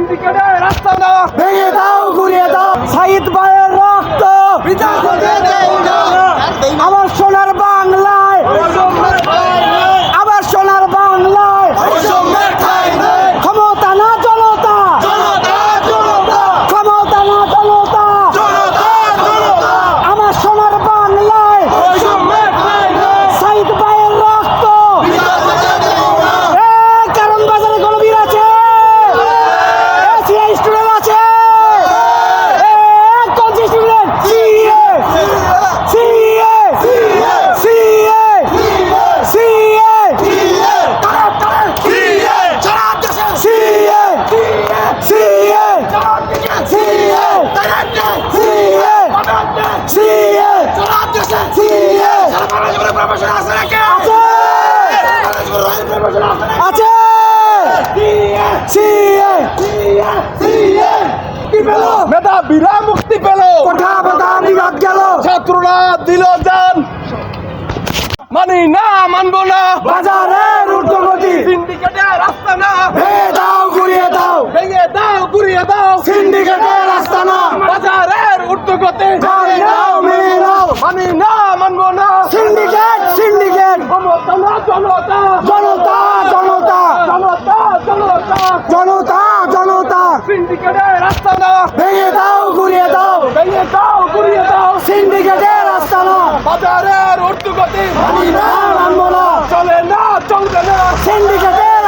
সিন্ডিকেটের রাস্তা না ভেঙে দাও, ঘুরিয়ে দাও। সাইদ ভাইয়ের রক্ত বিচার হতে দেই না। আমার সোনার বাংলায়, আবার সোনার বাংলায় বৈষম্যের ঠাঁই নেই। ক্ষমতা না জনতা, জনতা জনতা ক্ষমতা না জনতা। জনতা জনতা আমার সোনার বাংলায় বৈষম্যের ঠাঁই নেই। সাইদ ভাইয়ের রক্ত। বিচার হতে দেই না। কারণ বাজারে গণবীর আছে, সিআই স্টুডেন্ট আছে, কোন student? CA CA CA CA মেধাবীরা মুক্তি পেল, কোঠা বাদাম বিভাগ গেল, ছাত্ররা দিল জান। মানি না, মানবো না, বাজারের ঊর্ধ্বগতি। সিন্ডিকেটের রাস্তা না ভেঙে দাও, ঘুরিয়ে দাও। ভেঙে দাও, ঘুরিয়ে দাও। সিন্ডিকেটের রাস্তা না, বাজারের ঊর্ধ্বগতি মেনে নাও, মেনে নাও। মানি না, মানবো না, সিন্ডিকেট সিন্ডিকেট, ক্ষমতা না জনতা, জনতা জনতা, জনতা জনতা, জনতা জনতা। সিন্ডিকেটের রাস্তা না ভেঙে দাও, ঘুরিয়ে দাও। ভেঙে দাও, ঘুরিয়ে দাও। সিন্ডিকেটের রাস্তা না, বাজারের ঊর্ধ্বগতি মানি না, মানবো না। চলে না, চলবে না। সিন্ডিকেটের